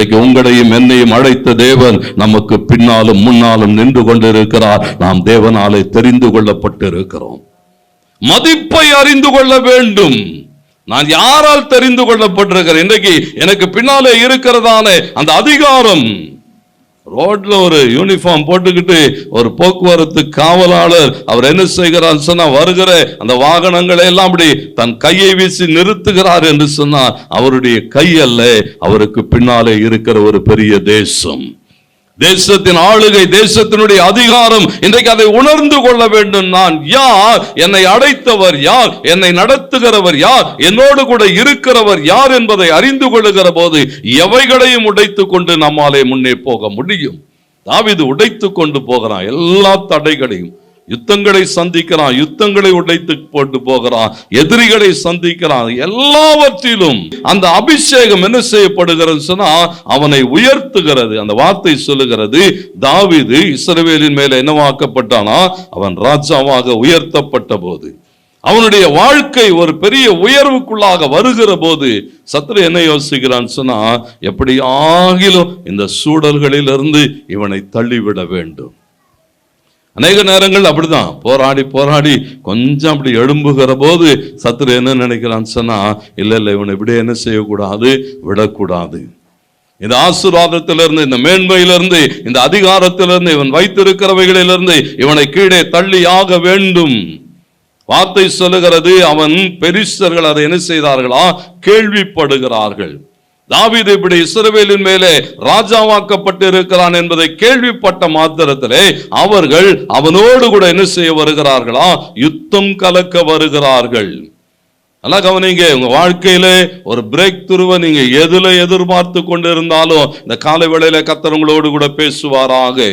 இன்றைக்கு உங்களையும் என்னையும் அழைத்த தேவன் நமக்கு பின்னாலும் முன்னாலும் நின்று கொண்டிருக்கிறார். நாம் தேவனாலே தெரிந்து கொள்ளப்பட்டிருக்கிறோம். மதிப்பை அறிந்து கொள்ள வேண்டும். நான் யாரால் தெரிந்து கொள்ளப்பட்டிருக்கிறேன்? இன்றைக்கு எனக்கு பின்னாலே இருக்கிறதான அந்த அதிகாரம், ரோட்ல ஒரு யூனிஃபார்ம் போட்டுக்கிட்டு ஒரு போக்குவரத்து காவலாளர் அவர் என்ன செய்கிறார் சொன்னா, வருகிற அந்த வாகனங்களை எல்லாம் அப்படி தன் கையை வீசி நிறுத்துகிறார் என்று சொன்னார். அவருடைய கை அல்ல, அவருக்கு பின்னாலே இருக்கிற ஒரு பெரிய தேசம், தேசத்தின் ஆளுகை, தேசத்தினுடைய அதிகாரம். இன்றைக்கு அதை உணர்ந்து கொள்ள வேண்டும். நான் யார்? என்னை அழைத்தவர் யார்? என்னை நடத்துகிறவர் யார்? என்னோடு கூட இருக்கிறவர் யார் என்பதை அறிந்து கொள்ளுகிற போது எவைகளையும் உடைத்து கொண்டு நம்மாலே முன்னே போக முடியும். தாவீது உடைத்து கொண்டு போகிறான் எல்லா தடைகளையும். யுத்தங்களை சந்திக்கிறான், யுத்தங்களை உடைத்து போட்டு போகிறான், எதிரிகளை சந்திக்கிறான். எல்லாவற்றிலும் அந்த அபிஷேகம் என்ன செய்யப்படுகிறது சொன்னா, அவனை உயர்த்துகிறது. அந்த வார்த்தை சொல்லுகிறது, தாவீது இஸ்ரவேலின் மேல என்னவாக்கப்பட்டானா, அவன் ராஜாவாக உயர்த்தப்பட்ட போது, அவனுடைய வாழ்க்கை ஒரு பெரிய உயர்வுக்குள்ளாக வருகிற போது சத்ரு என்ன யோசிக்கிறான் சொன்னா, எப்படி ஆகிலும் இந்த சூழல்களிலிருந்து இவனை தள்ளிவிட வேண்டும். அநேக நேரங்கள் அப்படிதான் போராடி போராடி கொஞ்சம் அப்படி எழும்புகிற போது சத்ரு என்ன நினைக்கிறான் சொன்னா, இல்ல இவனை இப்படி என்ன செய்யக்கூடாது, விடக்கூடாது. இந்த ஆசீர்வாதத்திலிருந்து, இந்த மேன்மையிலிருந்து, இந்த அதிகாரத்திலிருந்து, இவன் வைத்திருக்கிறவைகளிலிருந்து இவனை கீழே தள்ளி ஆக வேண்டும். வார்த்தை சொல்லுகிறது, அவன் பெரிஸ்தர்கள் அதை என்ன செய்தார்களா, கேள்விப்படுகிறார்கள். தாவீது இப்படி இஸ்ரவேலின் மேலே ராஜாவாக்கப்பட்டு இருக்கிறான் என்பதை கேள்விப்பட்ட மாத்திரத்திலே அவர்கள் அவனோடு கூட என்ன செய்ய வருகிறார்களா, யுத்தம் கலக்க வருகிறார்கள். நல்லா கவனிங்க, உங்க வாழ்க்கையில ஒரு பிரேக் துருவ நீங்க எதுல எதிர்பார்த்து கொண்டு இருந்தாலும் இந்த காலை வேளையில கர்த்தர் உங்களோடு கூட பேசுவாராக.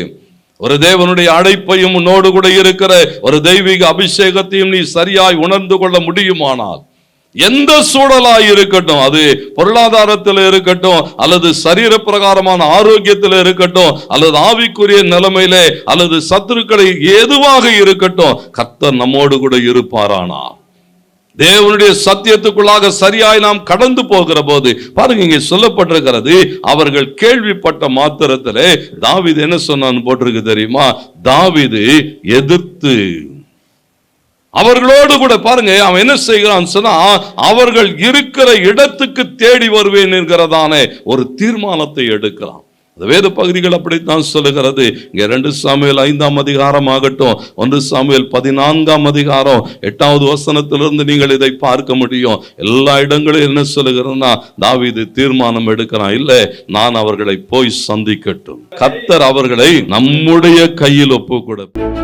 ஒரு தேவனுடைய அழைப்பையும் உன்னோடு கூட இருக்கிற ஒரு தெய்வீக அபிஷேகத்தையும் நீ சரியாய் உணர்ந்து கொள்ள முடியுமானால், எந்த சூழலாய் இருக்கட்டும், அது பொருளாதாரத்தில் இருக்கட்டும், அல்லது சரீர பிரகாரமான ஆரோக்கியத்தில் இருக்கட்டும், அல்லது ஆவிக்குரிய நிலைமையிலே, அல்லது சத்துருக்களை எதுவாக இருக்கட்டும், கர்த்தர் நம்மோடு கூட இருப்பாரானா, தேவனுடைய சத்தியத்துக்குள்ளாக சரியாய் நாம் கடந்து போகிற போது பாருங்க, இங்கே சொல்லப்பட்டிருக்கிறது, அவர்கள் கேள்விப்பட்ட மாத்திரத்திலே தாவீது என்ன சொன்னான்னு போட்டிருக்கு தெரியுமா, தாவீது எதிர்த்து அவர்களோடு கூட பாருங்க அவன் என்ன செய்கிறான் சொன்னா, அவர்கள் இருக்கிற இடத்துக்கு தேடி வருவேன் என்கிறதான ஒரு தீர்மானத்தை எடுக்கிறான். வேத பகுதிகள் அப்படித்தான் சொல்லுகிறது. இங்க 2 சாமுவேல் 5ஆம் அதிகாரம் ஆகட்டும், 1 சாமுவேல் 14ஆம் அதிகாரம் 8வது வசனத்திலிருந்து நீங்கள் இதை பார்க்க முடியும். எல்லா இடங்களும் என்ன சொல்லுகிறதுனா, தாவீது தீர்மானம் எடுக்கிறான், இல்ல நான் அவர்களை போய் சந்திக்கட்டும், கர்த்தர் அவர்களை நம்முடைய கையில் ஒப்பு கொடுப்பேன்.